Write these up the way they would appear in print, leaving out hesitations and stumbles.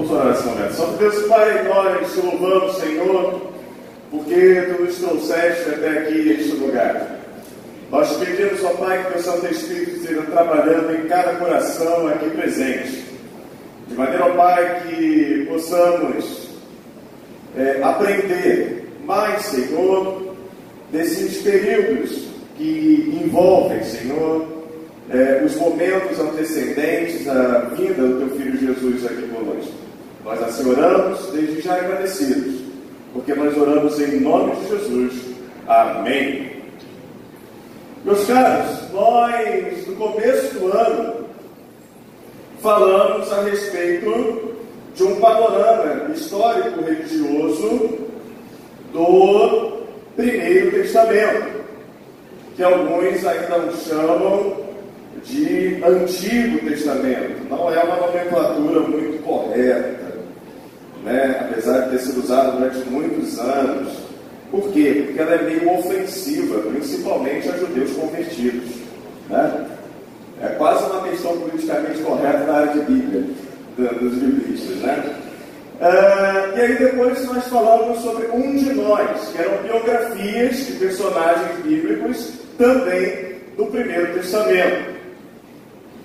Vamos orar nesse momento. Santo Deus Pai, nós te louvamos, Senhor, porque Tu nos trouxeste até aqui, este lugar. Nós te pedimos, ó Pai, que Teu Santo Espírito esteja trabalhando em cada coração aqui presente. De maneira, ó Pai, que possamos aprender mais, Senhor, desses períodos que envolvem, Senhor, os momentos antecedentes à vinda do Teu Filho Jesus aqui conosco. Nós assim oramos, desde já agradecidos, porque nós oramos em nome de Jesus. Amém. Meus caros, nós, no começo do ano, falamos a respeito de um panorama histórico-religioso do Primeiro Testamento, que alguns ainda o chamam de Antigo Testamento. Não é uma nomenclatura muito correta, né? Apesar de ter sido usada durante muitos anos. Por quê? Porque ela é meio ofensiva, principalmente a judeus convertidos, né? É quase uma questão politicamente correta na área de Bíblia, dos biblistas, né? E aí depois nós falamos sobre Um de Nós, que eram biografias de personagens bíblicos também do Primeiro Testamento.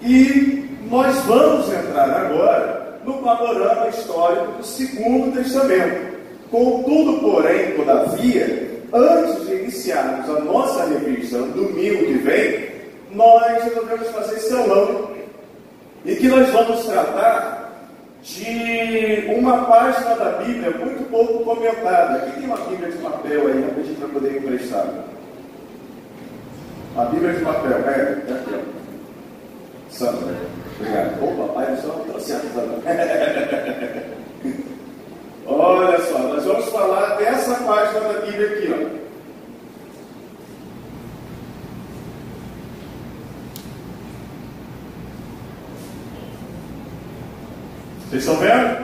E nós vamos entrar agora no panorama histórico do Segundo Testamento. Contudo, porém, todavia, antes de iniciarmos a nossa revista no domingo que vem, nós resolvemos fazer esse aulão, e que nós vamos tratar de uma página da Bíblia muito pouco comentada. Aqui tem uma Bíblia de papel aí, a gente vai poder emprestar. A Bíblia de papel, aqui, ó. Sandra, obrigado. Opa, pai do céu, trouxe a Sandra. Olha só, nós vamos falar dessa página da Bíblia aqui, ó. Vocês estão vendo?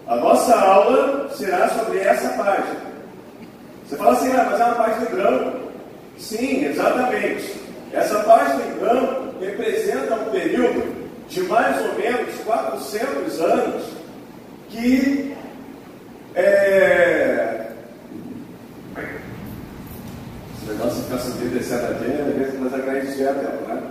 A nossa aula será sobre essa página. Você fala assim, mas é uma página em branco. Sim, exatamente. Essa página em branco representa um período de mais ou menos 400 anos que esse negócio fica subindo e descendo aqui, às vezes nós agradecemos a tela, né?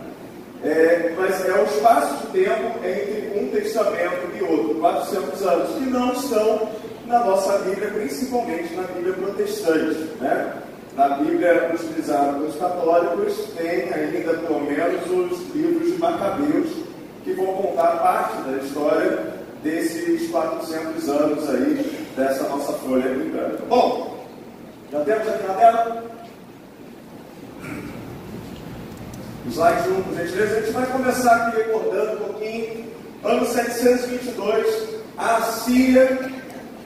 Mas é o espaço de tempo entre um testamento e outro, 400 anos, que não estão na nossa Bíblia, principalmente na Bíblia protestante, né? Na Bíblia utilizada pelos católicos, tem ainda pelo menos os livros de Macabeus, que vão contar parte da história desses 400 anos aí, dessa nossa folha bíblica. Bom, já temos aqui na tela? Slide 1, por gentileza. A gente vai começar aqui recordando um pouquinho. Ano 722, a Assíria,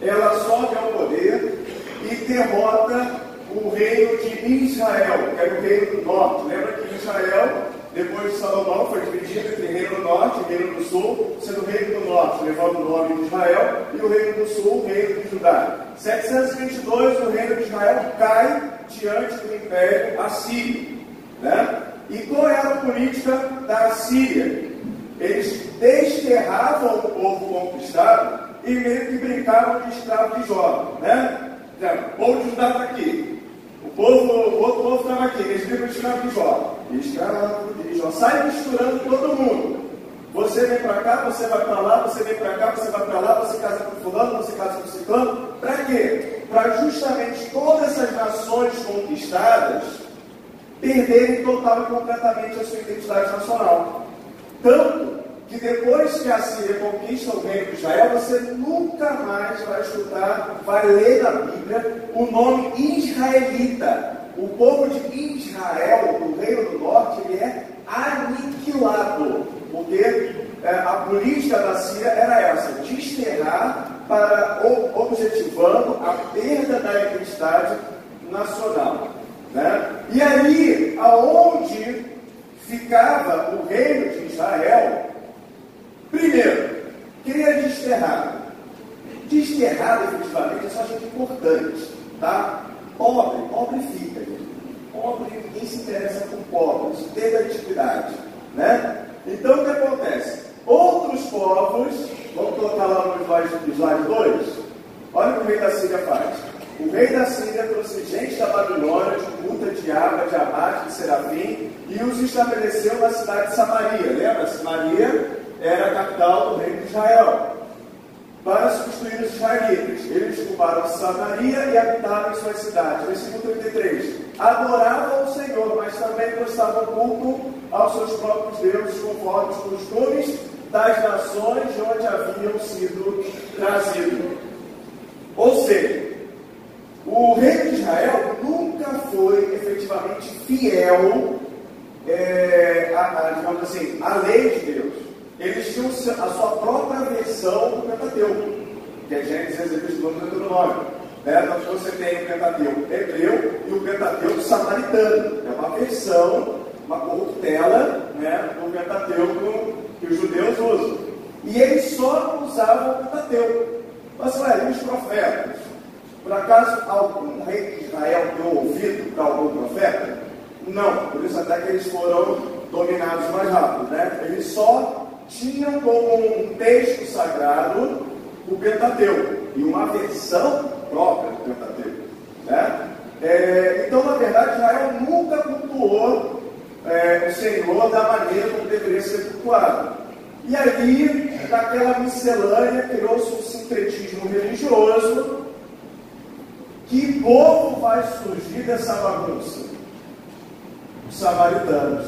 ela sobe ao poder e derrota o reino de Israel, que era o reino do norte. Lembra que Israel, depois de Salomão, foi dividido entre reino do norte e reino do sul, sendo o reino do norte levando o nome de Israel e o reino do sul, o reino de Judá. 722, o reino de Israel cai diante do império assírio, né? E qual era a política da Assíria? Eles desterravam o povo conquistado e meio que brincavam de escravo de Jó, né? O povo de Judá está aqui. O outro povo estava aqui, eles viram o escravo de Jó. Escravo de Jó. Sai misturando todo mundo. Você vem para cá, você vai para lá, você vem para cá, você vai para lá, você casa com fulano, você casa com ciclano. Para quê? Para justamente todas essas nações conquistadas perderem total e completamente a sua identidade nacional. Tanto que depois que a Síria conquista o reino de Israel, você nunca mais vai escutar, vai ler na Bíblia o nome israelita. O povo de Israel, do reino do norte, ele é aniquilado, porque a política da Síria era essa, desterrar, objetivando a perda da identidade nacional, né? E aí, aonde ficava o reino de Israel, primeiro, queria desterrar. Desterrar, definitivamente, é só gente importante, tá? Pobre fica, gente. Pobre, ninguém se interessa com pobres, desde a antiguidade, né? Então, o que acontece? Outros povos Vamos colocar lá no slide 2? Olha o que o rei da Síria faz. O rei da Síria trouxe gente da Babilônia, de Cuta, de Aba, de Amate, de Serafim, e os estabeleceu na cidade de Samaria. Lembra? Samaria era a capital do reino de Israel. Para substituir os israelitas, eles ocuparam Samaria e habitaram em suas cidades. Versículo 33. Adoravam o Senhor, mas também prestavam culto aos seus próprios deuses, conforme os costumes das nações de onde haviam sido trazidos. Ou seja, o rei de Israel nunca foi efetivamente fiel digamos assim, à lei de Deus. Eles tinham a sua própria versão do Pentateuco, que é Gênesis, Êxodo, Número e Deuteronômio. Então você tem o Pentateuco hebreu e o Pentateuco samaritano. É uma versão, uma corruptela, do Pentateuco que os judeus usam. E eles só usavam o Pentateuco. Mas e os profetas? Por acaso algum rei de Israel deu ouvido para algum profeta? Não, por isso até que eles foram dominados mais rápido. Eles só tinham como um texto sagrado o Pentateuco e uma versão própria do Pentateuco. Então, na verdade, Israel nunca cultuou o Senhor da maneira como deveria ser cultuado. E ali, naquela miscelânea, criou-se um sincretismo religioso. Que povo vai surgir dessa bagunça? Os samaritanos.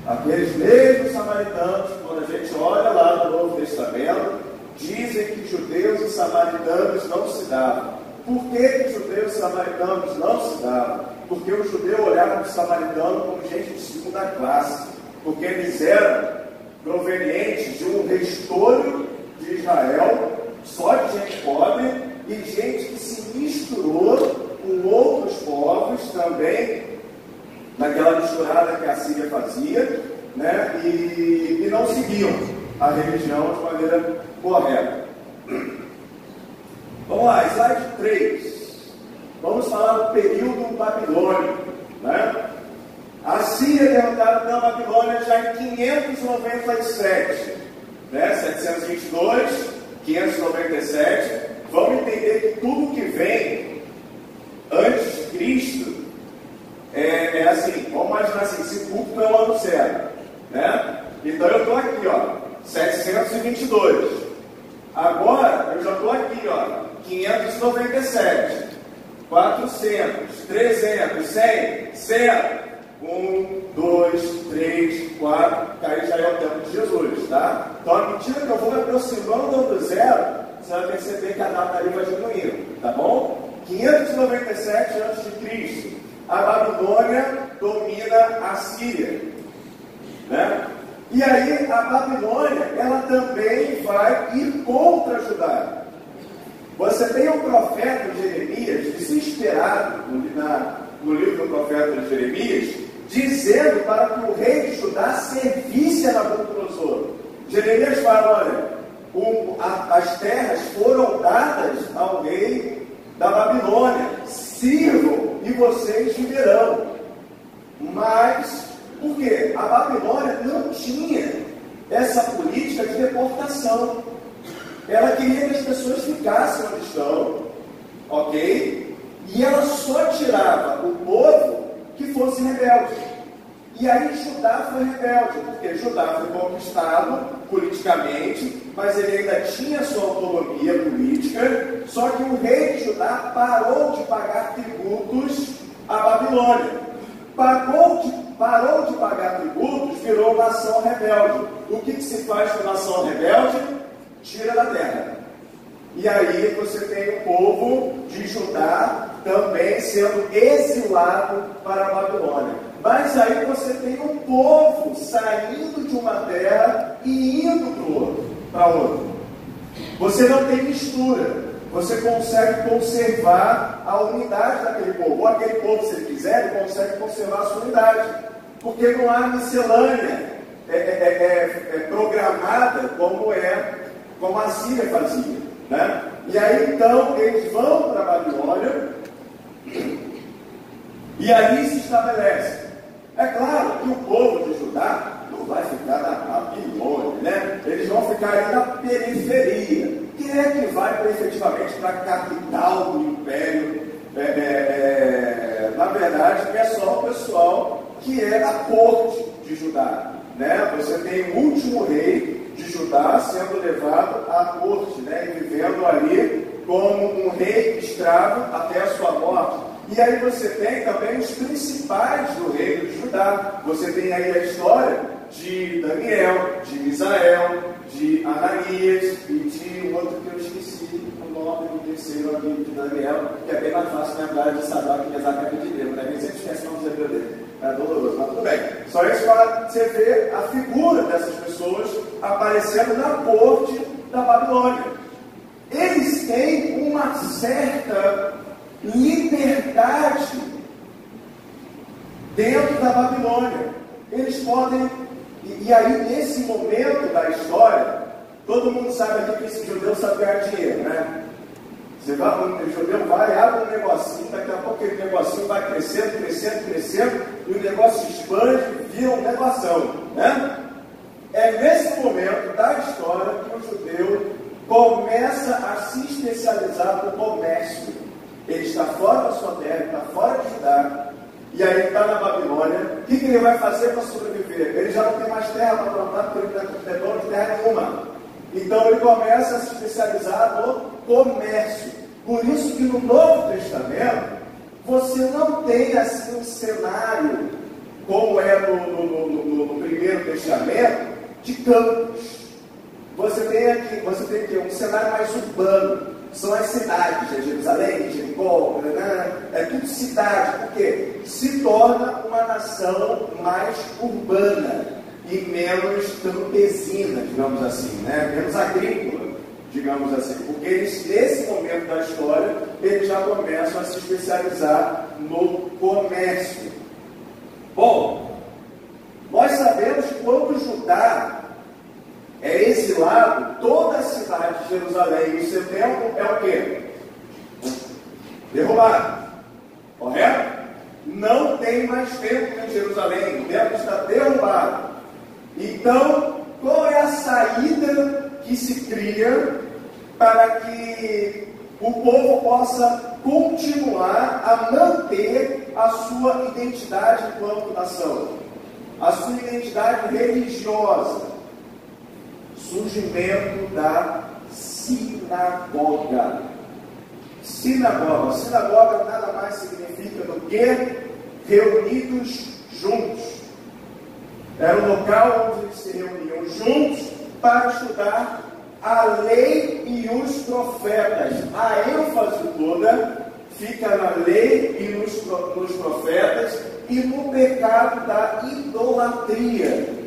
Aqueles mesmos samaritanos, quando a gente olha lá no Novo Testamento, dizem que judeus e samaritanos não se davam. Por que judeus e samaritanos não se davam? Porque o judeu olhava para o samaritano como gente de segunda classe, porque eles eram provenientes de um restolho de Israel, só de gente pobre, e gente que se misturou com outros povos também, naquela misturada que a Síria fazia, e não seguiam a religião de maneira correta. Vamos lá, slide 3. Vamos falar do período babilônico. A Síria derrotada pela Babilônia já em 597, 722, 597. Vamos entender que tudo que vem antes de Cristo é assim, vamos imaginar assim, esse culto é o ano zero, Então eu estou aqui, 722. Agora eu já estou aqui, 597, 400, 300, 100, 100. 1, 2, 3, 4, que aí já é o tempo de Jesus, tá? Então, à medida que eu vou me aproximando do zero, você vai perceber que a data ali vai diminuindo, tá bom? 597 a.C., a Babilônia domina a Síria, E aí, a Babilônia, ela também vai ir contra Judá. Você tem um profeta Jeremias, desesperado, no livro do profeta Jeremias, dizendo para que o rei de Judá servisse a Nabucodonosor. Jeremias fala, olha, as terras foram dadas ao rei da Babilônia, sirvam e vocês viverão. Mas, por quê? A Babilônia não tinha essa política de deportação. Ela queria que as pessoas ficassem onde estão, ok? E ela só tirava o povo que fosse rebelde. E aí Judá foi rebelde, porque Judá foi conquistado politicamente, mas ele ainda tinha sua autonomia política, só que o rei de Judá parou de pagar tributos à Babilônia. Parou de pagar tributos, virou nação rebelde. O que se faz com a nação rebelde? Tira da terra. E aí você tem o povo de Judá também sendo exilado para a Babilônia. Mas aí você tem um povo saindo de uma terra e indo para outra. Você não tem mistura. Você consegue conservar a unidade daquele povo. Ou aquele povo, se ele quiser, ele consegue conservar a sua unidade. Porque não há miscelânea programada como a Síria fazia. E aí então eles vão para a Babilônia e ali se estabelece. É claro que o povo de Judá não vai ficar na Babilônia, Eles vão ficar ali na periferia. Quem é que vai efetivamente para a capital do império? Na verdade, é só o pessoal que é da corte de Judá, né? Você tem o último rei de Judá sendo levado à corte, né? E vivendo ali como um rei escravo até a sua morte. E aí você tem também os principais do reino de Judá. Você tem aí a história de Daniel, de Misael, de Ananias e de um outro que eu esqueci o nome do terceiro amigo de Daniel, que é bem mais fácil lembrar de Sadraque, Mesaque e Abednego, né? A gente sempre esquece o nome dele. É doloroso, mas tudo bem. Só isso para você ver a figura dessas pessoas aparecendo na corte da Babilônia. Eles têm uma certa liberdade dentro da Babilônia. Eles podem, e aí nesse momento da história, todo mundo sabe aqui que esse judeu sabe ganhar dinheiro, né? Você vai, o judeu vai, abre um negocinho, daqui a pouco aquele negocinho vai crescendo, crescendo, crescendo, e o negócio expande e vira um negoção, né? É nesse momento da história que o judeu começa a se especializar no comércio. Ele está fora da sua terra, está fora de Judá, e aí ele está na Babilônia. O que ele vai fazer para sobreviver? Ele já não tem mais terra para plantar, porque ele não tem dono de terra nenhuma. Então ele começa a se especializar no comércio. Por isso que no Novo Testamento, você não tem assim um cenário, como é no Primeiro Testamento, de campos. Você tem aqui um cenário mais urbano. São as cidades, Jerusalém, Jericó, é tudo cidade, porque se torna uma nação mais urbana e menos campesina, digamos assim, né? Menos agrícola, digamos assim, porque eles, nesse momento da história, eles já começam a se especializar no comércio. Bom, nós sabemos que quando Judá é exilado, toda a cidade de Jerusalém e o seu templo é o quê? Derrubado. Correto? Não tem mais templo em Jerusalém, o templo está derrubado. Então, qual é a saída que se cria para que o povo possa continuar a manter a sua identidade enquanto nação? A sua identidade religiosa. Surgimento da sinagoga. Sinagoga nada mais significa do que reunidos juntos. Era um local onde eles se reuniam juntos para estudar a lei e os profetas. A ênfase toda fica na lei e nos profetas e no pecado da idolatria.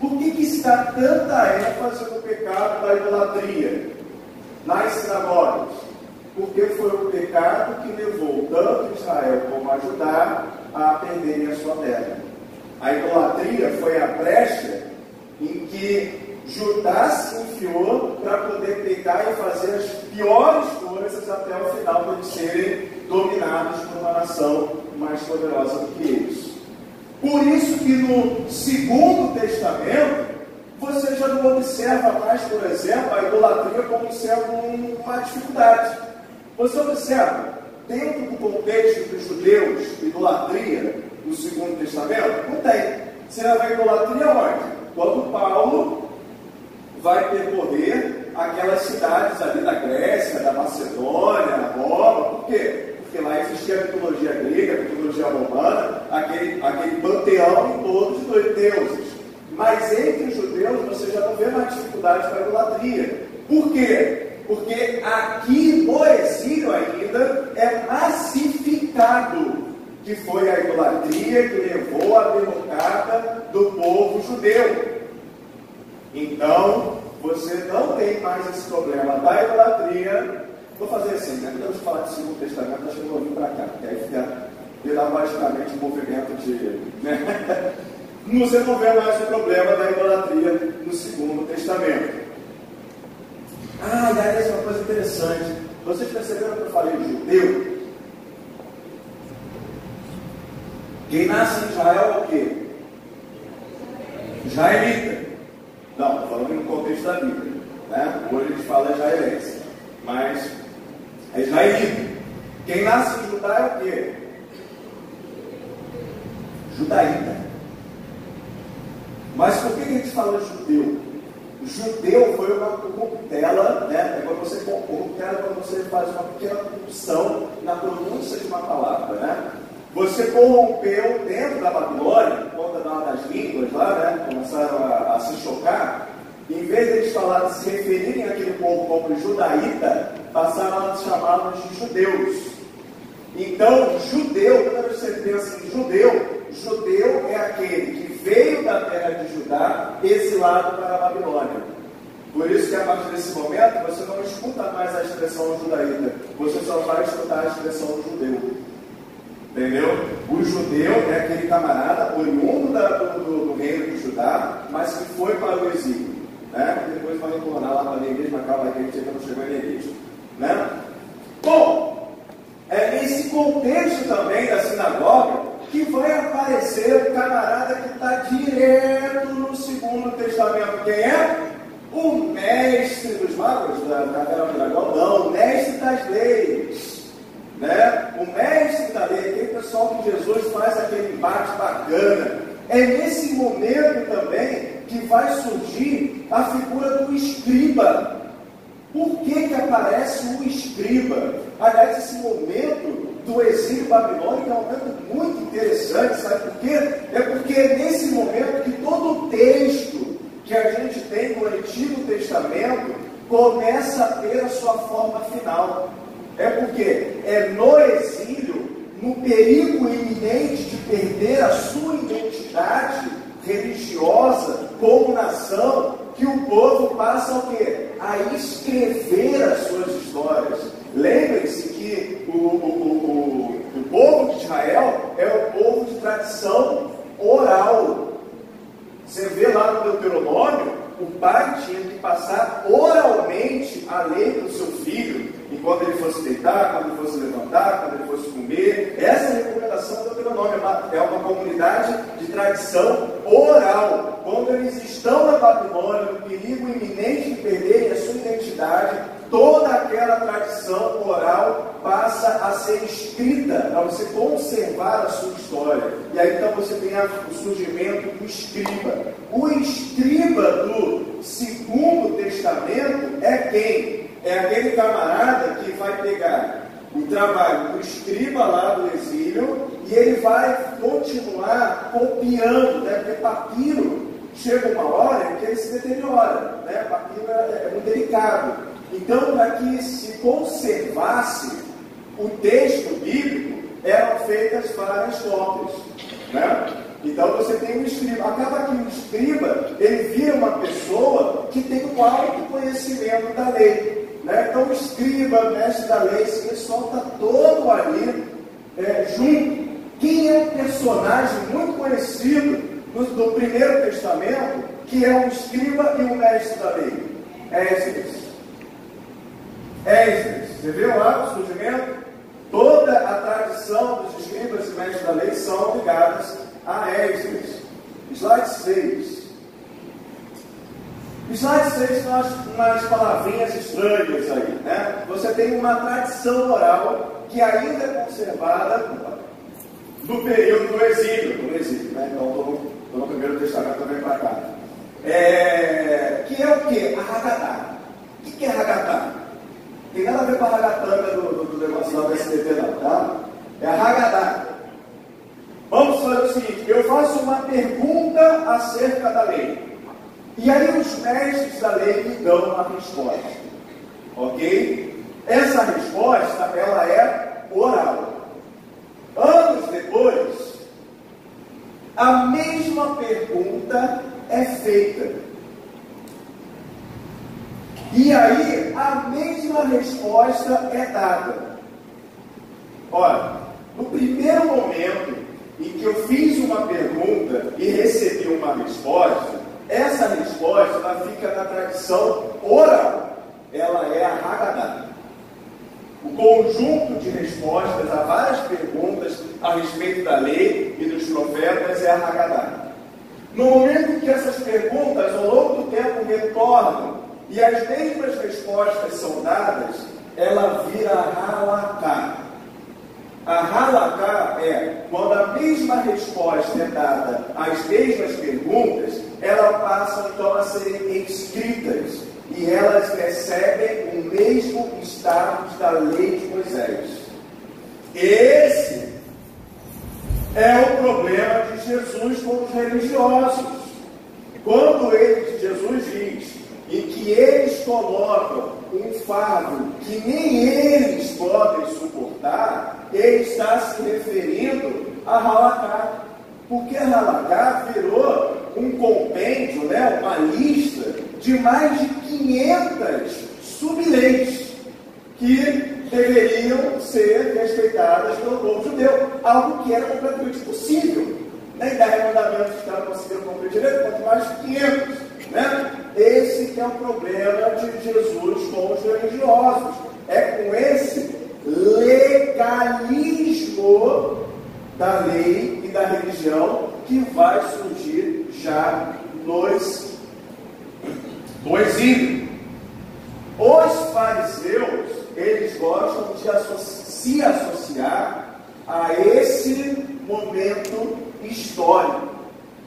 Por que se dá tanta ênfase no pecado da idolatria nas sinagogas? Porque foi o pecado que levou tanto Israel como a Judá a perderem a sua terra. A idolatria foi a brecha em que Judá se enfiou para poder pecar e fazer as piores coisas até o final para eles serem dominados por uma nação mais poderosa do que eles. Por isso que no Segundo Testamento, você já não observa mais, por exemplo, a idolatria como sendo uma dificuldade. Você observa, dentro do contexto dos judeus, idolatria no Segundo Testamento? Não tem. Você vai ver idolatria onde? Quando Paulo vai percorrer aquelas cidades ali da Grécia, da Macedônia, Roma. Por quê? Porque lá existia a mitologia grega, a mitologia romana, aquele panteão em todos os deuses. Mas entre os judeus você já não vê mais dificuldade para a idolatria. Por quê? Porque aqui no exílio ainda é massificado que foi a idolatria que levou à derrocada do povo judeu. Então, você não tem mais esse problema da idolatria. Vou fazer assim, né? Quando eu falar de Segundo Testamento, acho que eu vou vir para cá, porque aí fica pedagogicamente um movimento de... Né? Você não vê mais o problema da idolatria no Segundo Testamento. Aliás, uma coisa interessante. Vocês perceberam que eu falei de judeu? Quem nasce em Israel é o quê? Israelita. Não, estou falando em um contexto contexto da Bíblia, né? Hoje a gente fala israelense, mas é israelita. Quem nasce em Judá é o quê? Judaíta. Mas por que a gente fala judeu? Judeu foi uma corruptela, né? É quando você corruptela, quando você faz uma pequena corrupção na pronúncia de uma palavra, né? Você corrompeu dentro da Babilônia, por conta das línguas lá, né? Começaram a se chocar. Em vez de eles falarem, se referirem àquele povo como judaíta, passaram a chamá-los de judeus. Então, judeu, quando você pensa em judeu, judeu é aquele que veio da terra de Judá, exilado para a Babilônia. Por isso que a partir desse momento, você não escuta mais a expressão judaíta, você só vai escutar a expressão judeu. Entendeu? O judeu é aquele camarada oriundo do reino de Judá, mas que foi para o exílio, né? E depois vai retornar lá para a igreja, mas calma aí que a gente ainda não chegou na igreja, né? Bom, é nesse contexto também da sinagoga que vai aparecer o camarada que está direto no Segundo Testamento. Quem é? O mestre dos magos da Caverna do Dragão? Não, o mestre das leis. Né? O mestre da lei, aquele pessoal que Jesus faz aquele embate bacana. É nesse momento também que vai surgir a figura do escriba. Por que aparece o escriba? Aliás, esse momento do exílio babilônico é um momento muito interessante, sabe por quê? É porque é nesse momento que todo o texto que a gente tem no Antigo Testamento começa a ter a sua forma final. É porque é no exílio, no perigo iminente de perder a sua identidade religiosa como nação, que o povo passa o quê? A escrever as suas histórias. Lembrem-se que o povo de Israel é o povo de tradição oral. Você vê lá no Deuteronômio, o pai tinha que passar oralmente a lei para o seu filho, enquanto ele fosse deitar, quando ele fosse levantar, quando ele fosse comer. Essa é a recomendação do Deuteronômio. É uma comunidade de tradição oral. Quando eles estão na Babilônia, no perigo iminente de perderem a sua identidade, toda aquela tradição oral passa a ser escrita, para você conservar a sua história. E aí então você tem o surgimento do escriba. O escriba do Segundo Testamento é quem? É aquele camarada que vai pegar o trabalho do escriba lá do exílio e ele vai continuar copiando, né? Porque papiro chega uma hora que ele se deteriora, né? Papiro é muito delicado. Então, para que se conservasse o texto bíblico, eram feitas várias cópias, né? Então você tem um escriba. Acaba que o escriba, ele vira uma pessoa que tem um alto conhecimento da lei, né? Então o escriba, mestre da lei, esse pessoal está todo ali junto. Quem é um personagem muito conhecido do Primeiro Testamento, que é um escriba e um mestre da lei? Esdras. Você viu lá o surgimento? Toda a tradição dos escribas e mestres da lei são ligadas a Esdras. Slide 6. Slide 6 são umas palavrinhas estranhas aí, né? Você tem uma tradição oral que ainda é conservada do período do exílio, né? Então estou no Primeiro Testamento também para cá. Que é o quê? A Haggadah. O que é Haggadah? Tem nada a ver com a ragatanga do negócio lá do SBT não, tá? É a Haggadah. Vamos fazer o seguinte, eu faço uma pergunta acerca da lei. E aí os mestres da lei me dão uma resposta. Ok? Essa resposta, ela é oral. Anos depois, a mesma pergunta é feita. E aí, a mesma resposta é dada. Olha, no primeiro momento em que eu fiz uma pergunta e recebi uma resposta, essa resposta ela fica na tradição oral. Ela é a Haggadah. O conjunto de respostas a várias perguntas a respeito da lei e dos profetas é a Haggadah. No momento em que essas perguntas, ao longo do todo tempo retornam e as mesmas respostas são dadas, ela vira halaká. A halaká é quando a mesma resposta é dada às mesmas perguntas, elas passam então a serem escritas e elas recebem o mesmo status da lei de Moisés. Esse é o problema de Jesus com os religiosos. Quando Jesus diz em que eles colocam um fardo que nem eles podem suportar, ele está se referindo a halaká. Porque a halaká virou um compêndio, uma lista de mais de 500 subleis que deveriam ser respeitadas pelo povo judeu, algo que era completamente possível. Nem 10 mandamentos que estavam conseguindo cumprir direito, quanto mais 500. Esse que é o problema de Jesus com os religiosos. É com esse legalismo da lei e da religião que vai surgir já no exílio. Os fariseus, eles gostam de se associar a esse momento histórico,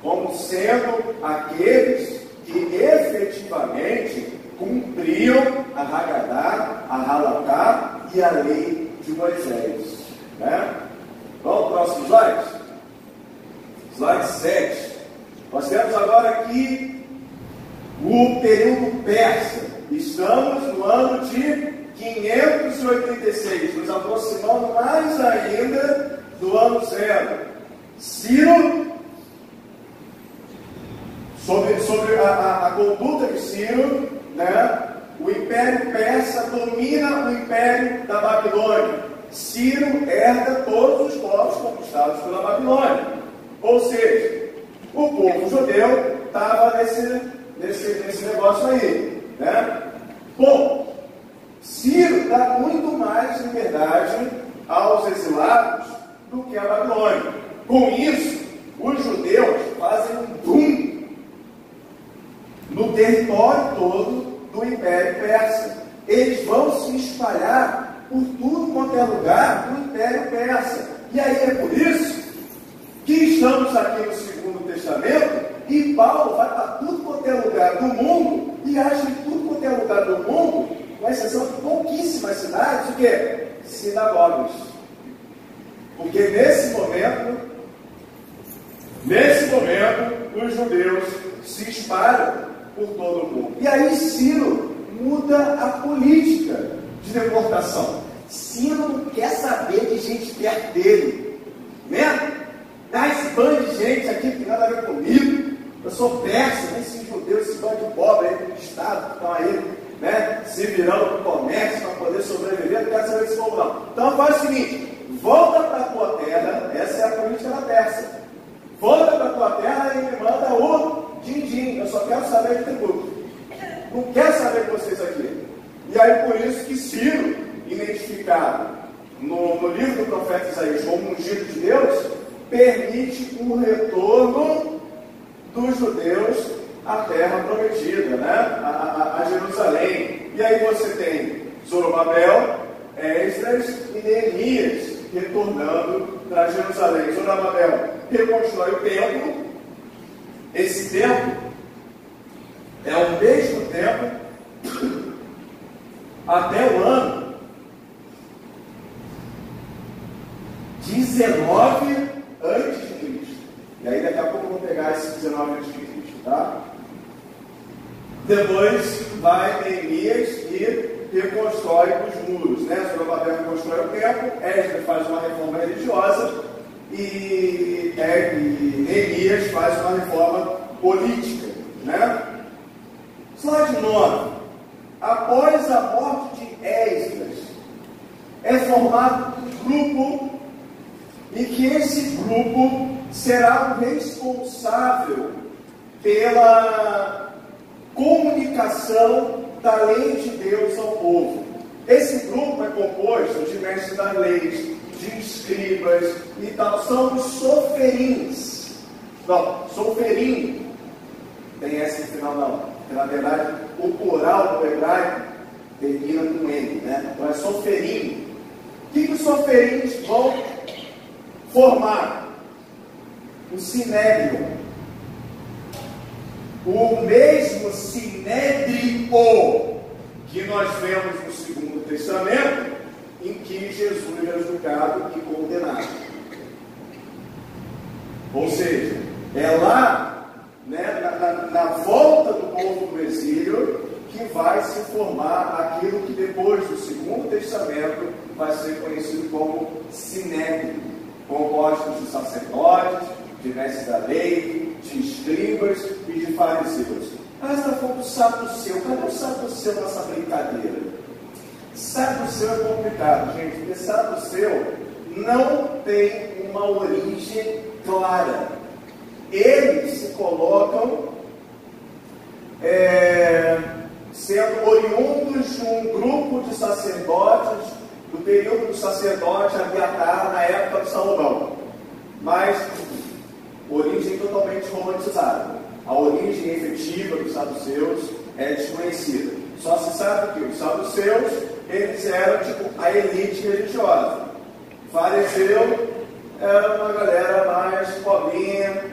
como sendo aqueles que efetivamente cumpriam a Haggadah, a Halaká e a lei de Moisés. Vamos para o próximo slide? Slide 7. Nós temos agora aqui o período persa. Estamos no ano de 586, nos aproximando mais ainda do ano zero. Ciro, sobre a conduta de Ciro, o Império Persa domina o Império da Babilônia. Ciro herda todos os povos conquistados pela Babilônia. Ou seja, o povo judeu estava nesse negócio aí. Bom, Ciro dá muito mais liberdade aos exilados do que a Babilônia. Com isso, os judeus fazem um boom no território todo do Império Persa. Eles vão se espalhar por tudo quanto é lugar do Império Persa. E aí é por isso que estamos aqui no Segundo Testamento e Paulo vai para tudo quanto é lugar do mundo e acha em tudo quanto é lugar do mundo, com exceção de pouquíssimas cidades, o quê? Sinagogas. Porque nesse momento, os judeus se espalham por todo o mundo. E aí Ciro muda a política de deportação. Ciro não quer saber de gente perto dele. Dá esse bando de gente aqui que tem nada a ver comigo. Eu sou persa, nem esse judeu, esse bando de pobre aí do Estado que estão aí, se virando para o comércio para poder sobreviver. Não quero saber desse povo não. Então faz o seguinte: volta para a tua terra. Essa é a política da Pérsia. Volta para a tua terra e me manda o din-din. Eu só quero saber de tributo. Não quero saber de vocês aqui. E aí por isso que Ciro, identificado no livro do profeta Isaías como ungido de Deus, permite o retorno dos judeus à terra prometida, a Jerusalém. E aí você tem Zorobabel, Esdras e Neemias retornando para Jerusalém. Zorobabel reconstrói o templo. Esse templo é o mesmo templo até o ano 19 antes de Cristo. E aí daqui a pouco eu vou pegar esse 19 antes de Cristo, tá? Depois vai Neemias e reconstrói os muros, Zorobabel reconstrói o templo, Esdras faz uma reforma religiosa e Neemias faz uma reforma política, Slide 9. Após a morte de Esdras, é formado um grupo e que esse grupo será o responsável pela comunicação da lei de Deus ao povo. Esse grupo é composto de mestres das leis, de escribas e tal. São os soferins. Não, soferim. Tem esse no final não. porque na verdade o plural do hebraico termina com N, né? Então é soferim. O que os soferins vão formar? O sinédrio. O mesmo sinédrio que nós vemos no Segundo Testamento, em que Jesus é julgado e condenado. Ou seja, é lá, né, na volta do povo do exílio, que vai se formar aquilo que depois do Segundo Testamento vai ser conhecido como sinédrio, composto de sacerdotes, de mestres da lei, de escribas e de fariseus. Ah, está falando do saduceu. Cadê o saduceu nessa brincadeira? Saduceu é complicado, gente, porque saduceu não tem uma origem clara. Eles se colocam sendo oriundos de um grupo de sacerdotes do período do sacerdote Abiatar na época de Salomão, mas origem totalmente romantizada. A origem efetiva dos saduceus é desconhecida. Só se sabe que os saduceus, eles eram tipo a elite religiosa. Fariseu era uma galera mais pobrinha,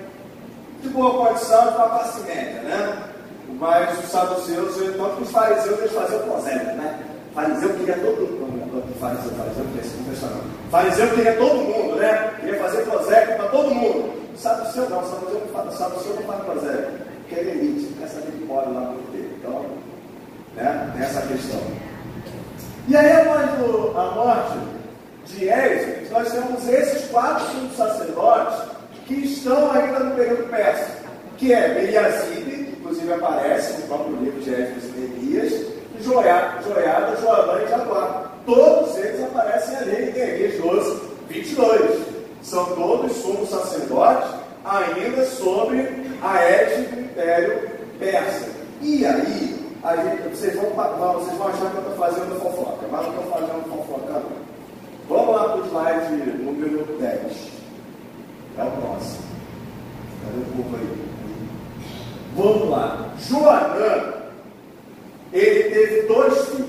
de boa condição, de uma classe média, né? Mas os saduceus, tanto que os fariseus, eles faziam prosélitos, né? Fariseu queria todo mundo. Fariseu queria todo mundo, né? Queria fazer prosélito para todo mundo. Saduceu não, saduceu não faz prosélito, porque é elite, não quer saber de pobre lá no inteiro. Então, né? Tem essa questão. E aí, após a morte de Esdras, nós temos esses 4 sumos sacerdotes que estão ainda no período persa, que é Eliasibe, que inclusive aparece no próprio livro de Esdras e Neemias, Joiada, Joanã e Jaguar. Todos eles aparecem ali em Neemias 12, 22. São todos sumos sacerdotes, ainda sobre a égide do Império Persa. E aí, vocês vão achar que eu estou fazendo fofoca, mas não estou fazendo fofoca não. Vamos lá para o slide número 10. É o próximo. Cadê o povo aí? Vamos lá. Joanã, ele teve 2 filhos.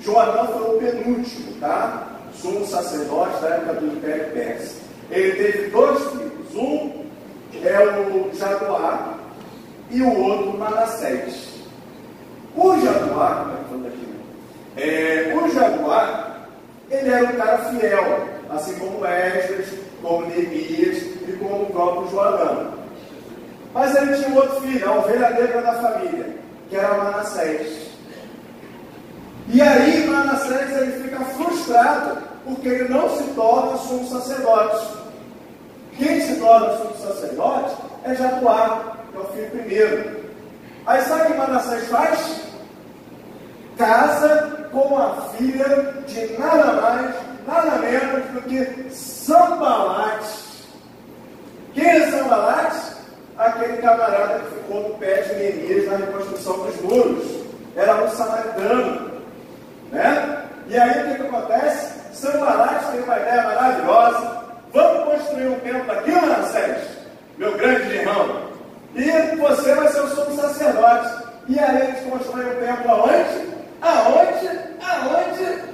Joanã foi o penúltimo, tá? Sumo sacerdote da época do Império Persa. Ele teve 2 filhos. Um é o Jadoar e o outro Manassés. O Jadoar, ele era um cara fiel, assim como Esdras, como Neemias e como o próprio Joanã. Mas ele tinha outro filho, a ovelha negra da família, que era Manassés. E aí Manassés ele fica frustrado, porque ele não se torna sumo sacerdote. Quem se torna sumo sacerdote é Jadoar, que é o filho primeiro. Aí sabe o que Manassés faz? Casa com a filha de nada mais, nada menos do que Sanbalate. Quem é Sanbalate? Aquele camarada que ficou no pé de Neemias na reconstrução dos muros. Era um samaritano, né? E aí o que acontece? Sanbalate tem uma ideia maravilhosa. Vamos construir um templo aqui, Manassés, meu grande irmão, e você vai ser o sumo sacerdote. E aí eles constroem um templo aonde? Aonde?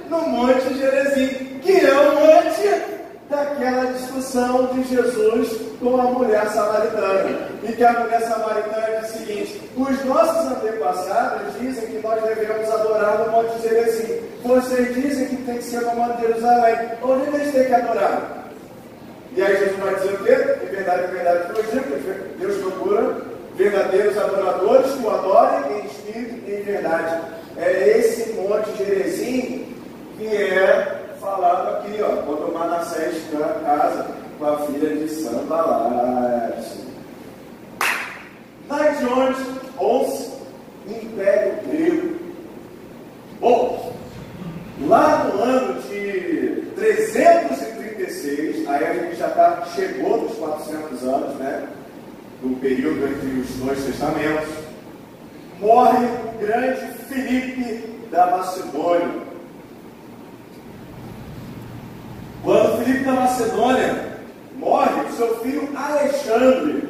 No Monte Gerizim, que é o monte daquela discussão de Jesus com a mulher samaritana. E que a mulher samaritana diz o seguinte: os nossos antepassados dizem que nós devemos adorar no Monte Gerizim. Vocês dizem que tem que ser no Monte de Jerusalém. Onde eles têm que adorar? E aí Jesus vai dizer o quê? Em verdade, Deus procura verdadeiros adoradores que o adorem em espírito e em verdade. É esse Monte Gerizim que é falado aqui, ó, quando Manassés casa com a filha de Sanbalate. Daí de onde? 11, Império Grego. Bom, lá no ano de 336, aí a gente já chegou nos 400 anos, né? No período entre os 2 testamentos, morre o grande Filipe da Macedônia. Quando Filipe da Macedônia morre, seu filho Alexandre,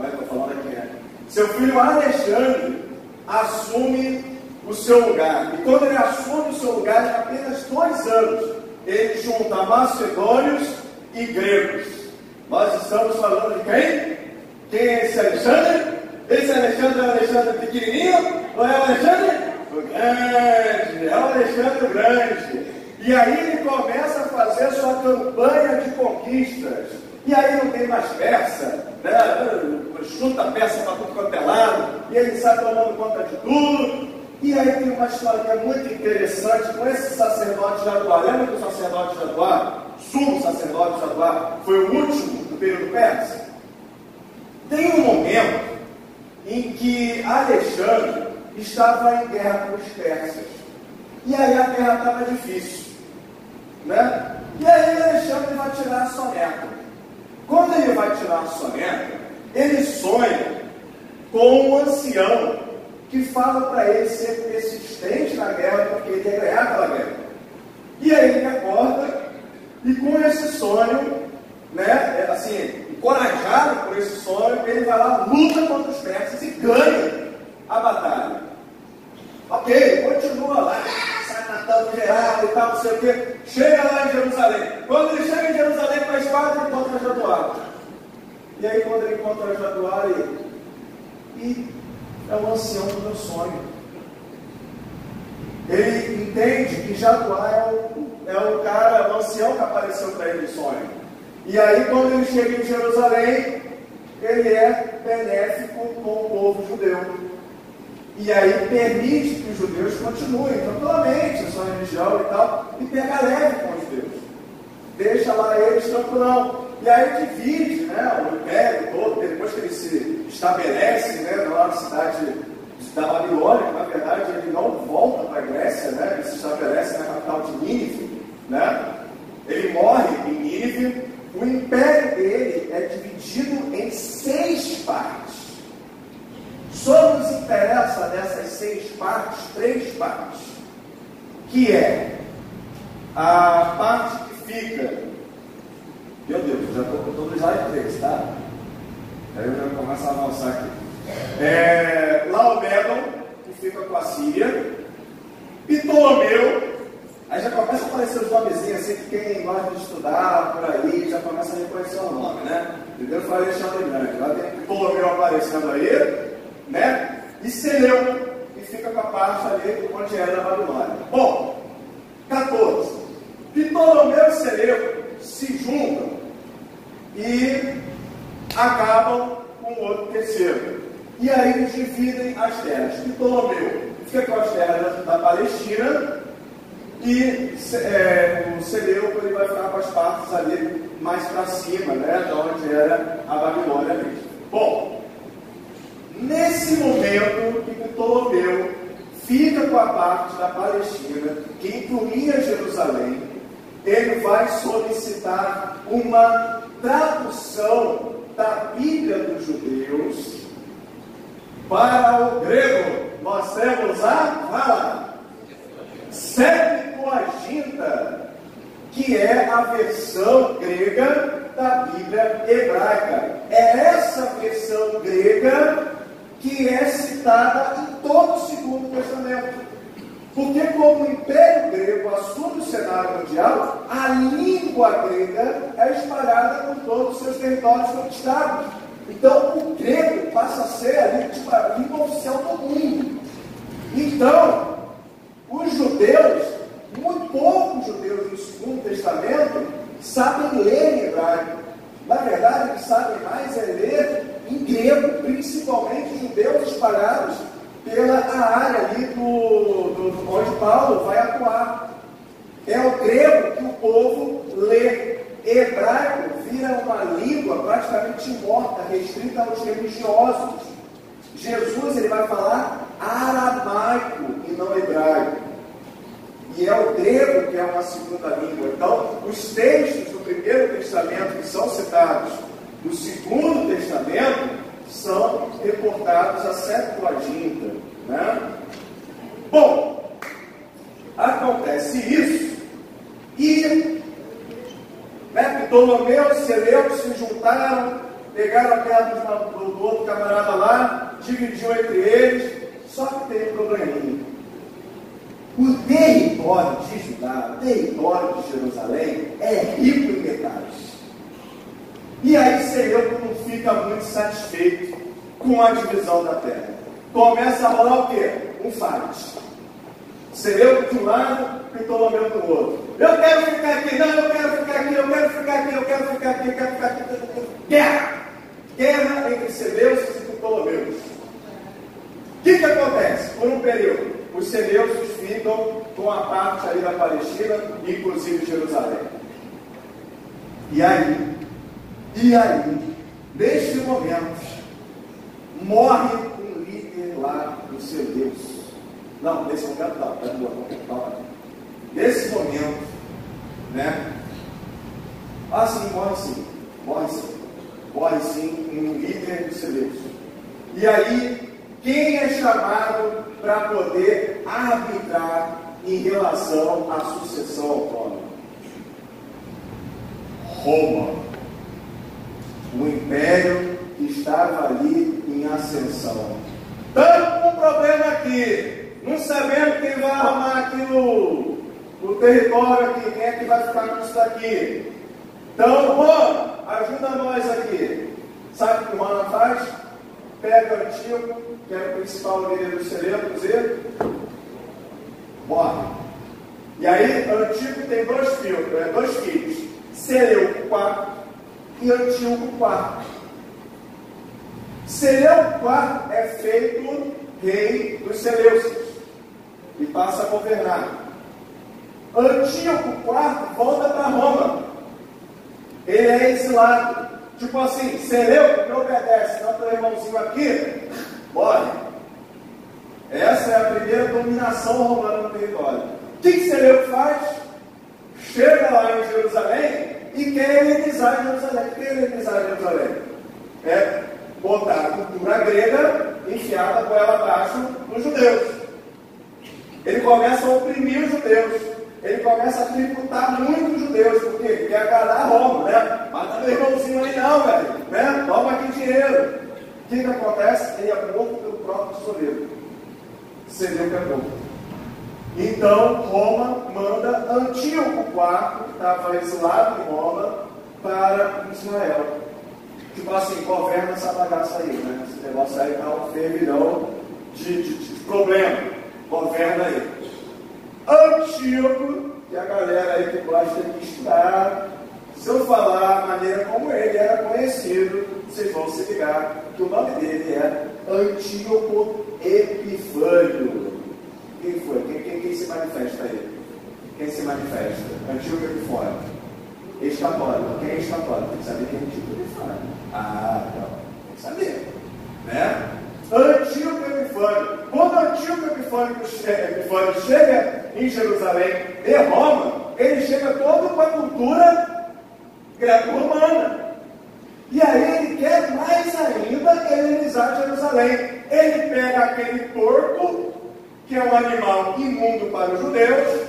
estou falando aqui, né? Seu filho Alexandre assume o seu lugar. E quando ele assume o seu lugar, em apenas 2 anos, ele junta macedônios e gregos. Nós estamos falando de quem? Quem é esse Alexandre? Esse Alexandre é o Alexandre pequenininho? Ou é o Alexandre? O grande. É o Alexandre o grande. E aí ele começa a fazer a sua campanha de conquistas. E aí não tem mais peça, né? Chuta a peça para tudo quanto é lado, e ele sai tomando conta de tudo. E aí tem uma história muito interessante com esse sacerdote Jaduá. Lembra que o sacerdote Jaduá, sumo sacerdote Jaduá, foi o último do período persa? Tem um momento em que Alexandre estava em guerra com os persas. E aí a guerra estava difícil, né? E aí Alexandre vai tirar a soneca. Quando ele vai tirar a soneca, ele sonha com um ancião que fala para ele ser persistente na guerra, porque ele ia ganhar aquela guerra. E aí ele acorda, e com esse sonho, né, assim, encorajado por esse sonho, ele vai lá, luta contra os persas e ganha a batalha. Ok, continua lá, sai matando geral e tal, não sei o quê. Chega lá em Jerusalém. Quando ele chega em Jerusalém com a espada, ele encontra Jaduá. E aí quando ele encontra Jaduá, e é o ancião do meu sonho. Ele entende que Jaduá é o cara, o ancião que apareceu para ele no sonho. E aí quando ele chega em Jerusalém, ele é benéfico com o povo judeu. E aí permite que os judeus continuem tranquilamente a sua religião e tal, e pega leve com os judeus. Deixa lá eles tranquilão. E aí divide, né, o império todo, depois que ele se estabelece, né, lá na cidade da Babilônia. Na verdade ele não volta para a Grécia, né, ele se estabelece na capital de Nínive, né? Ele morre em Nínive. O império dele é dividido em 6 partes. Só nos interessa dessas 6 partes, 3 partes, que é a parte que fica, meu Deus, já estou com todo o slide 3, tá? Aí eu já começo a avançar aqui. Laomedon, que fica com a Síria, Ptolomeu, aí já começa a aparecer os nomezinhos assim, que quem gosta de estudar por aí, já começa a reconhecer o nome, né? Entendeu? Foi Alexandre Grande, lá tem Ptolomeu aparecendo aí, né? E Seleuco, que fica com a parte ali onde era a Babilônia. Bom, 14. Ptolomeu e Seleuco se juntam e acabam com o outro terceiro. E aí eles dividem as terras. Ptolomeu fica com as terras da Palestina e o Seleuco ele vai ficar com as partes ali mais para cima, né? De onde era a Babilônia mesmo. Bom, nesse momento que Ptolomeu fica com a parte da Palestina, que incluía Jerusalém, ele vai solicitar uma tradução da Bíblia dos judeus para o grego. Nós temos a Septuaginta, que é a versão grega da Bíblia hebraica. É essa versão grega que é citada em todo o Segundo Testamento. Porque como o Império Grego assume o cenário mundial, a língua grega é espalhada por todos os seus territórios conquistados. Então o grego passa a ser a língua oficial do mundo. Então, os judeus, muito poucos judeus no Segundo Testamento, sabem ler em hebraico. Na verdade, o que sabem mais é ler em grego, principalmente judeus espalhados pela área ali onde Paulo vai atuar. É o grego que o povo lê. Hebraico vira uma língua praticamente morta, restrita aos religiosos. Jesus ele vai falar aramaico e não hebraico. E é o grego que é uma segunda língua. Então, os textos do Primeiro Testamento que são citados no Segundo Testamento são reportados a Septuaginta, né? Bom, acontece isso e Ptolomeu e Seleuco se juntaram, pegaram a terra do outro camarada lá, dividiu entre eles. Só que tem um probleminha. O território de Judá, o território de Jerusalém, é rico em metais. E aí Seleuco não fica muito satisfeito com a divisão da terra. Começa a rolar o quê? Um fight. Seleuco de um lado e Ptolomeu do outro. Eu quero ficar aqui, não, eu quero ficar aqui, eu quero ficar aqui, eu quero ficar aqui, eu quero ficar aqui. Guerra! Guerra entre Seleucos e Ptolomeus. O que acontece? Por um período, os Seleucos ficam com a parte ali da Palestina, inclusive Jerusalém. E aí, neste momento, morre um líder lá do seu Deus. Não, nesse momento não, nesse momento, né? Morre sim um líder do seu Deus. E aí, quem é chamado para poder arbitrar em relação à sucessão ao trono? Roma. O império que estava ali em ascensão. Tanto um problema aqui, não sabendo quem vai arrumar aqui no território aqui, quem é que vai ficar com isso daqui. Então, Roma, ajuda nós aqui. Sabe o que Roma faz? Pega o Antíoco, que era o principal líder dos Seleucos, e morre. E aí, Antíoco tem dois filhos, Seleuco IV e Antíoco IV. Seleuco IV é feito rei dos Seleucos e passa a governar. Antíoco IV volta para Roma. Ele é exilado. Tipo assim, Seleuco que obedece, não teu irmãozinho aqui, morre. Essa é a primeira dominação romana no território. O que Seleuco faz? Chega lá em Jerusalém e quer helenizar Jerusalém. O que é helenizar Jerusalém? É botar a cultura grega enfiada com ela abaixo nos judeus. Ele começa a oprimir os judeus. Ele começa a tributar muito os judeus, porque ele quer agradar Roma, né? Mata meu irmãozinho aí não, velho, né? Toma aqui dinheiro. O que acontece? Ele é morto pelo próprio tesoureiro. Seleuco é morto. Então, Roma manda Antíoco IV, que estava exilado em Roma, para Israel. Tipo assim, governa essa bagaça aí, né? Esse negócio aí está um fervilhão de problema. Governa aí. Antíoco, que a galera aí que gosta de estudar, se eu falar a maneira como ele era conhecido, vocês vão se ligar que o nome dele é Antíoco Epifânio. Quem foi? Quem se manifesta aí? Quem se manifesta? Antíoco Epifânio. Ex-católico. Quem é ex-católico? Tem que saber quem é Antíoco Epifânio. Ah, então, tem que saber. Né? Antíoco Epifânio. Quando Antíoco Epifânio chega em Jerusalém de Roma, ele chega todo com a cultura greco-romana. E aí ele quer mais ainda helenizar Jerusalém. Ele pega aquele porco, que é um animal imundo para os judeus,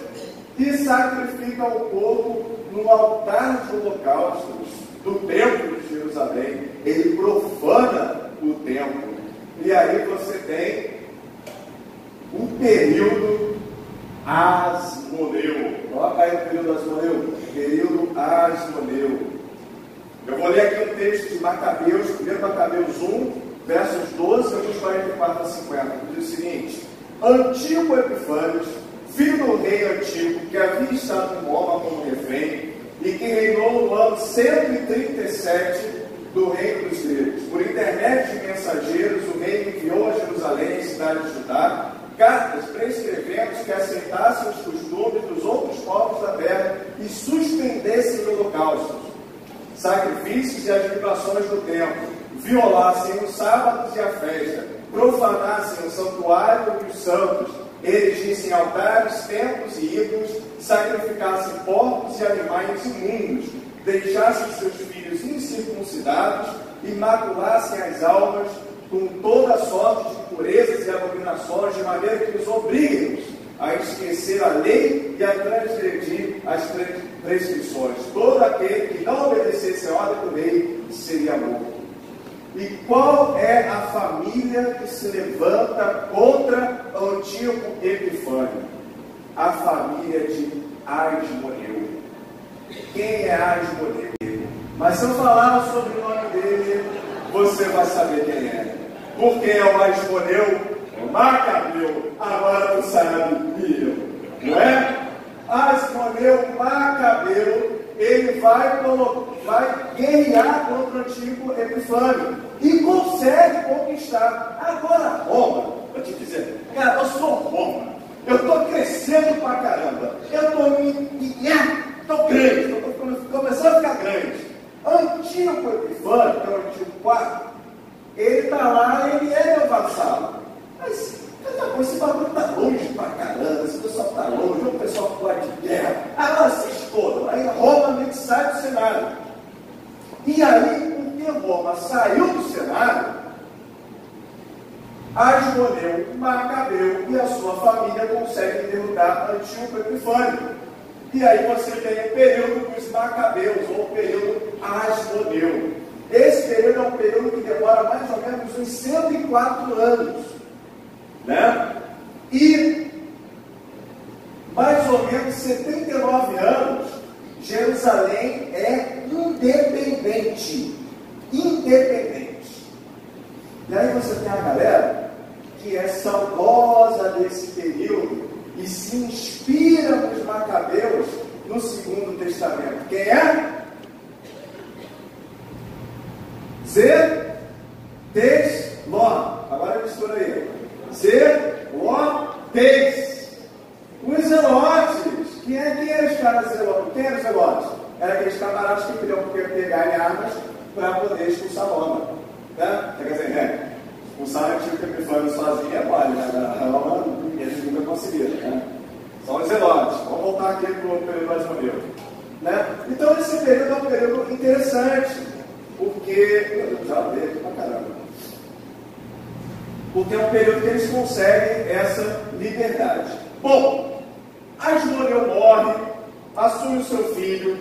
e sacrifica o porco no altar de holocaustos do templo de Jerusalém. Ele profana o templo. E aí você tem o período Asmoneu. Coloca aí o período Asmoneu. Período Asmoneu. Eu vou ler aqui um texto de Macabeus, 1 Macabeus 1, versos 12 aos 44 a 50. Diz o seguinte: Antíoco Epifânio, filho do rei Antíoco, que havia estado em Roma como refém, e que reinou no ano 137 do reino dos gregos. Por intermédio de mensageiros, o rei enviou a Jerusalém, cidade de Judá, cartas prescrevendo que aceitassem os costumes dos outros povos da terra e suspendessem holocaustos, sacrifícios e as libações do templo, violassem os sábados e a festa, profanassem o santuário e os santos, erigissem altares, templos e ídolos, sacrificassem porcos e animais imundos, deixassem seus filhos incircuncidados e maculassem as almas com toda sorte de impurezas e abominações, de maneira que os obriguem a esquecer a lei e a transgredir as prescrições. Todo aquele que não obedecesse a ordem do rei seria morto. E qual é a família que se levanta contra Antíoco Epifânio? A família de Asmoneu. Quem é Asmoneu? Mas se eu falar sobre o nome dele, você vai saber quem é. Porque é o Asmoneu, o Macabeu, agora tu sabe, não é? Asmoneu Macabeu, ele vai guerrear contra o antigo Epifânio e consegue conquistar. Agora Roma, vou te dizer, cara, eu sou Roma, eu estou crescendo pra caramba, eu estou grande, estou começando a ficar grande. Antíoco Epifânio, que é o Antíoco IV, ele está lá, ele é meu vassalo. Mas esse bagulho está longe pra caramba, esse pessoal está longe, o pessoal que vai de guerra. Agora se escondam, aí Roma meio que sai do cenário. E aí, porque Roma saiu do cenário, Asmoneu, Macabeu e a sua família conseguem derrotar Antíoco Epifânio. E aí você tem o período dos Macabeus, ou o período Asmoneu. Esse período é um período que demora mais ou menos uns 104 anos. Né? E mais ou menos 79 anos, Jerusalém é independente. Independente. E aí você tem a galera que é saudosa desse período e se inspira nos Macabeus no Segundo Testamento. Quem é? Zelotes. Agora mistura aí. Zelotes. Os zelotes. Quem eram os caras zelotes? Quem eram os zelotes? Eram aqueles camaradas que queriam pegar em armas para poder expulsar Roma. Né? Quer dizer, expulsar o Antíoco Epifânio sozinho é mole, né? Roma, eles nunca conseguiram. Né? São os zelotes. Vamos voltar aqui para o período Asmoneu. Né? Então esse período é um período interessante, porque eu já leio aqui pra caramba. Porque é um período que eles conseguem essa liberdade. Bom, Asmoneu morre, assume o seu filho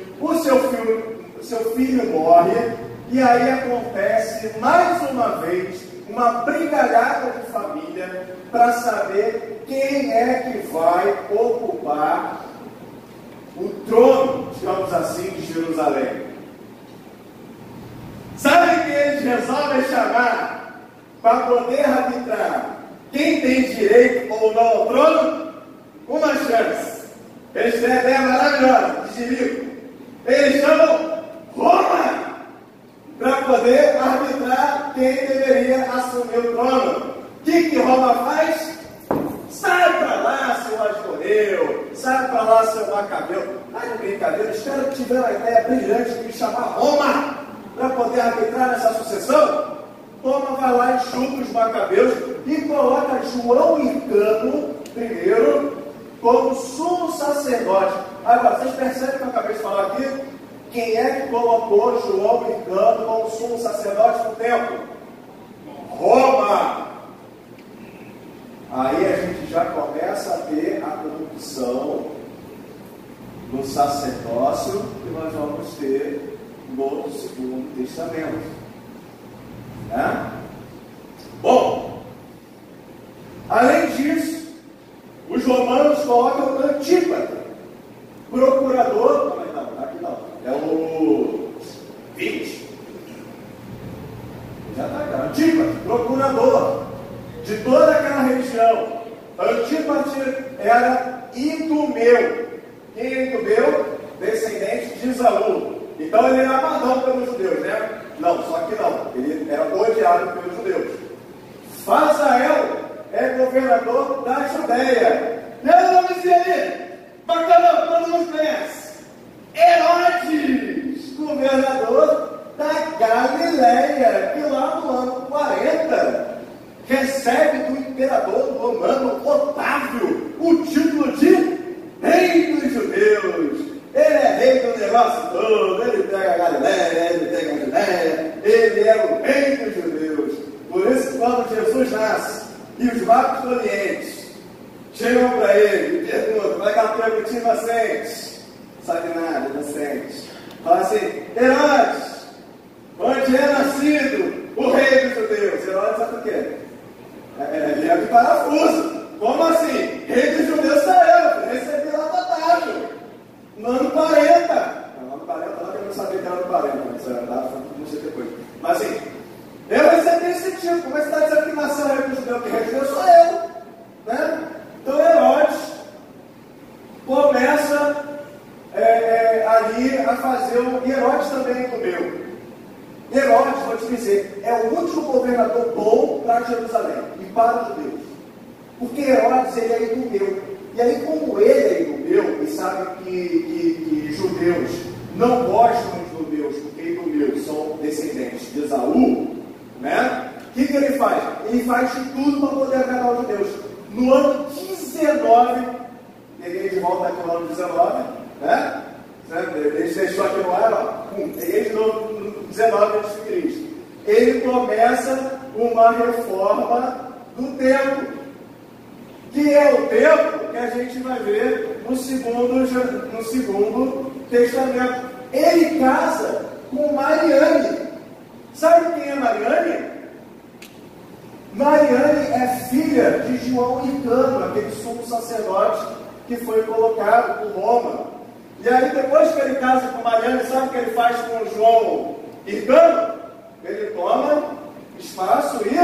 morre, e aí acontece mais uma vez uma brigalhada de família para saber quem é que vai ocupar o trono, digamos assim, de Jerusalém. Sabe quem eles resolvem chamar para poder arbitrar quem tem direito ou não ao trono? Uma chance. Eles têm a ideia maravilhosa de Jerico. Eles chamam Roma para poder arbitrar quem deveria assumir o trono. O que Roma faz? Sai para lá, seu Asmoneu, sai para lá, seu Macabeu. Ai, brincadeira, os caras tiveram a ideia brilhante de chamar Roma para poder arbitrar nessa sucessão. Roma vai lá e chuta os Macabeus e coloca João Hircano primeiro como sumo sacerdote. Agora, vocês percebem o que eu acabei de falar aqui? Quem é que colocou João Hircano como sumo sacerdote no templo? Roma! Aí a gente já começa a ter a corrupção no sacerdócio que nós vamos ter no Segundo Testamento. Né? Bom, além disso, os romanos colocam Antípatra, procurador. Não, aqui não, é o 20. Já está aqui, Antípatra, procurador de toda aquela região. Antípatra era Idumeu. Quem é Idumeu? Descendente de Esaú. Então ele era amado pelos judeus, né? Não, só que não. Ele era odiado pelos judeus. Fazael é governador da Judéia. E olha o nomezinho ali. Bacana, todo mundo conhece. Herodes, governador da Galileia, que lá no ano 40 recebe do imperador romano Otávio o título de Rei dos Judeus. Ele é rei do negócio todo, ele pega a Galileia, ele pega a Judéia, ele é o rei dos judeus. Por isso, quando Jesus nasce e os magos do Oriente chegam para ele e perguntam: como é que é a tua pergunta inocente? Sabe nada, inocente. Fala assim: Herodes, onde é nascido o rei dos judeus. Herodes sabe o quê? Ele é de parafuso. Como assim? Rei dos judeus sou eu. Recebi lá da Otávio. No ano 40. No ano 40, lá que eu não sabia que era no 40, mas era data, não sei depois. Mas assim, eu recebi esse tipo. Como é que está dizendo que nação é rei dos judeus? Que rei dos judeus sou eu. Né? Então Herodes começa ali a fazer e Herodes também comeu. Herodes, vou te dizer, é o último governador bom para Jerusalém e para os judeus. Porque Herodes, ele é idumeu. E aí, como ele é idumeu, e sabe que judeus não gostam de judeus, porque idumeus são descendentes de Esaú, né? O que ele faz? Ele faz de tudo para poder agradar os judeus. No ano 19, peguei de volta aqui no ano 19, né? Ele deixou aqui no ar, ó. Peguei de novo no 19 a.C. Ele começa uma reforma do templo, que é o templo que a gente vai ver no segundo testamento. Ele casa com Mariane. Sabe quem é Mariane? Mariane é filha de João Hircano, aquele sumo sacerdote que foi colocado por Roma. E aí, depois que ele casa com Mariane, sabe o que ele faz com João Hircano? Ele toma espaço e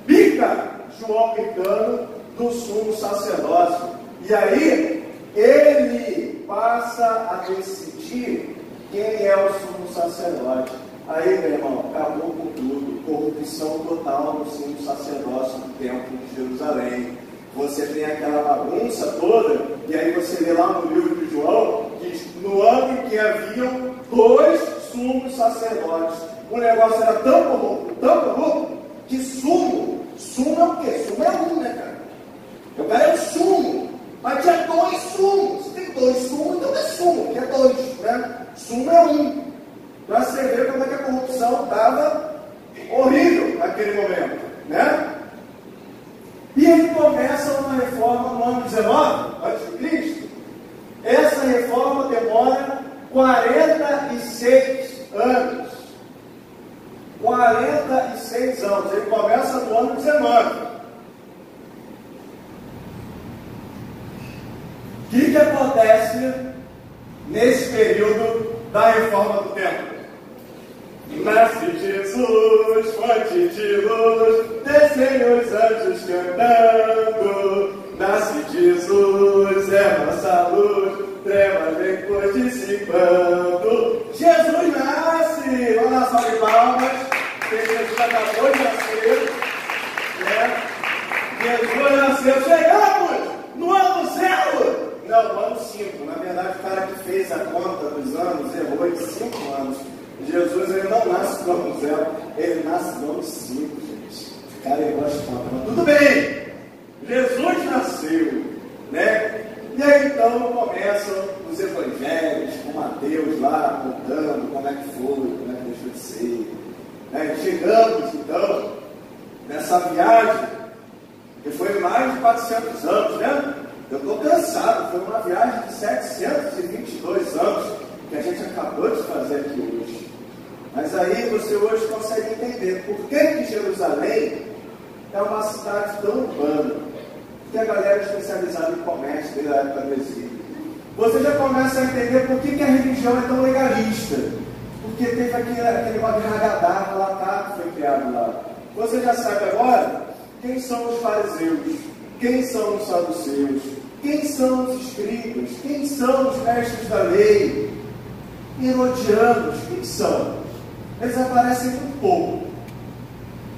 pica João Hircano do sumo sacerdócio. E aí, ele passa a decidir quem é o sumo sacerdote. Aí, meu irmão, acabou com tudo. Corrupção total no sumo sacerdócio do templo de Jerusalém. Você tem aquela bagunça toda, e aí você lê lá no livro de João, que no ano em que haviam 2 sumos sacerdotes, o negócio era tão corrupto, que sumo é o quê? Sumo é um, né, cara? Eu quero sumo, mas tinha 2 sumos. Se tem 2 sumos, então é sumo, que é 2, né? Sumo é um. Para você ver como é que a corrupção estava horrível naquele momento, né? E ele começa uma reforma no ano 19 a.C. Essa reforma demora 46 anos. 46 anos. Ele começa no ano 19. O que acontece nesse período da reforma do templo? Nasce Jesus, fonte de luz, descem os anjos cantando. Nasce Jesus, é nossa luz, trevas vem por dissipando. Jesus nasce, vamos dar salve de palmas, porque Jesus acabou de nascer, né? Jesus nasceu, chegamos no ano 0. Não, no ano 5, na verdade o cara que fez a conta dos anos errou em 5 anos. Jesus, ele não nasce no ano 0, ele nasce no ano 5, gente. O cara errou as contas, mas tudo bem. Jesus nasceu, né? E aí então começam os evangelhos, com Mateus lá contando como é que foi, como é que deixou de ser, né? Chegamos então nessa viagem, que foi mais de 400 anos, né? Eu estou cansado, foi uma viagem de 722 anos que a gente acabou de fazer aqui hoje. Mas aí você hoje consegue entender por que Jerusalém é uma cidade tão urbana, que a galera é especializada em comércio desde a época do exílio. Você já começa a entender por que a religião é tão legalista. Porque teve aquele negócio de Hagadá, Halatá, que foi criado lá. Você já sabe agora quem são os fariseus, quem são os saduceus, quem são os escribas, quem são os mestres da lei, herodianos, quem são? Eles aparecem muito pouco.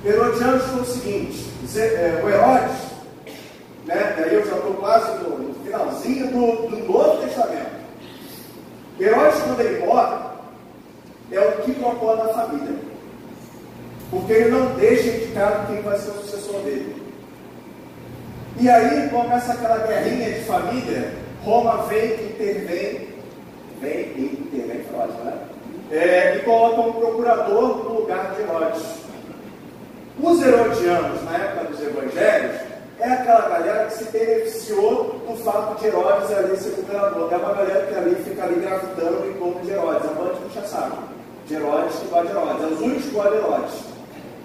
Herodianos foi o seguinte, o Herodes, né, daí eu já estou quase no finalzinho do Novo Testamento. Herodes, quando ele morre, é o que propõe na família, porque ele não deixa indicado quem vai ser o sucessor dele. E aí começa aquela guerrinha de família. Roma intervém, ótimo, né? E coloca um procurador no lugar de Herodes. Os herodianos, na época dos evangelhos, é aquela galera que se beneficiou do fato de Herodes ali ser governador. É uma galera que ali fica ali gravitando em torno de Herodes, a banda de puxa-saco. de Herodes e do Herodes. É os únicos do Herodes.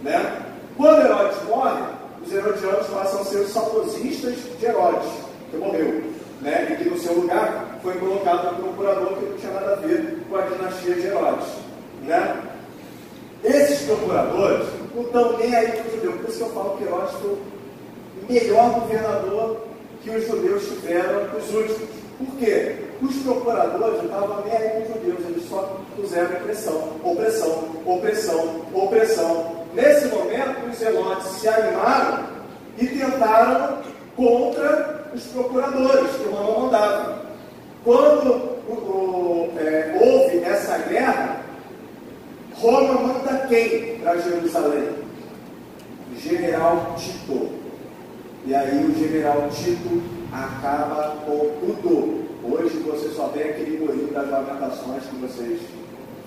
Né? Quando Herodes morre, os herodianos passam a ser os saudosistas de Herodes, que morreu. Né? E que no seu lugar foi colocado um procurador que não tinha nada a ver com a dinastia de Herodes. Né? Esses procuradores não estão nem aí para os judeus. Por isso que eu falo que Herodes foi o melhor governador que os judeus tiveram os últimos. Por quê? Os procuradores não estavam nem aí com os judeus, eles só puseram opressão, opressão, opressão, opressão. Nesse momento, os zelotes se animaram e tentaram contra os procuradores que Roma mandava. Quando houve essa guerra, Roma manda quem para Jerusalém? O general Tito. E aí o general Tito acaba com tudo. Hoje você só tem aquele murinho das lamentações que vocês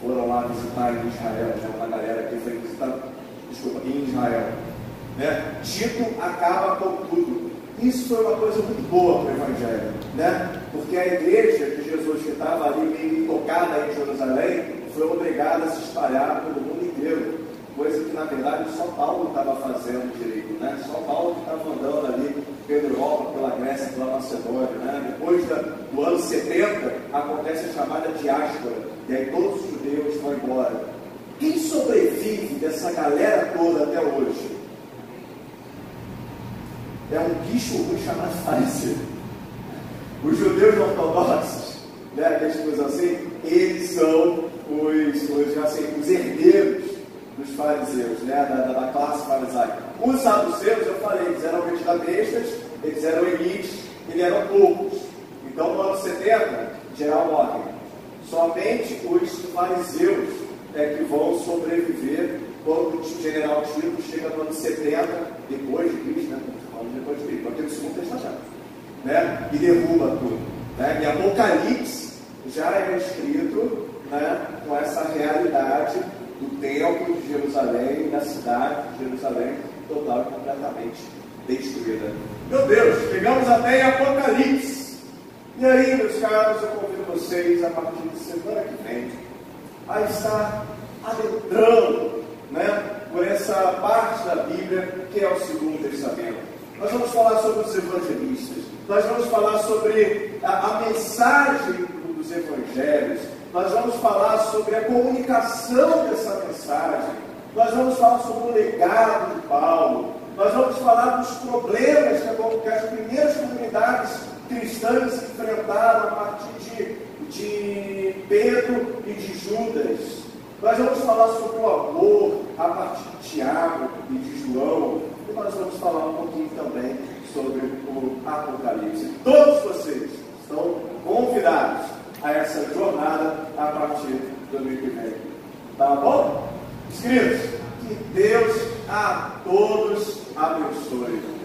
foram lá visitar em Israel. Né? Uma galera que foi visitar, em Israel. Né? Tito acaba com tudo. Isso foi uma coisa muito boa para o Evangelho. Né? Porque a igreja de Jesus, que estava ali meio tocada em Jerusalém, foi obrigada a se espalhar pelo mundo inteiro. Coisa que, na verdade, só Paulo estava fazendo direito, né? Só Paulo que estava andando ali pela Europa, pela Grécia, pela Macedônia, né? Depois do ano 70, acontece a chamada diáspora, e aí todos os judeus vão embora. Quem sobrevive dessa galera toda até hoje? É um bicho ruim chamado fariseu. Os judeus ortodoxos, né, que a gente usa assim, eles são os herdeiros dos fariseus, né, da classe farisaica. Os saduceus, eu falei, eles eram antitabestas, eles eram elites, eles eram poucos. Então, no ano 70, geral morre. Somente os fariseus é que vão sobreviver quando o general Tito chega no ano 70, depois de Cristo, né? Depois de Cristo, aqui no Segundo Testamento, né? E derruba tudo. Né? E Apocalipse já é escrito, né, com essa realidade do templo de Jerusalém, da cidade de Jerusalém, total e completamente destruída. Meu Deus, chegamos até em Apocalipse. E aí, meus caros, eu convido vocês, a partir de semana que vem, a estar adentrando, né, por essa parte da Bíblia que é o Segundo Testamento. Nós vamos falar sobre os evangelistas, nós vamos falar sobre a mensagem dos evangelhos, nós vamos falar sobre a comunicação dessa mensagem, nós vamos falar sobre o legado de Paulo, nós vamos falar dos problemas que as primeiras comunidades cristãs enfrentaram a partir de Pedro e de Judas. Nós vamos falar sobre o amor a partir de Tiago e de João. E nós vamos falar um pouquinho também sobre o Apocalipse. Todos vocês estão convidados a essa jornada a partir do ano que vem. Tá bom? Queridos, que Deus a todos abençoe.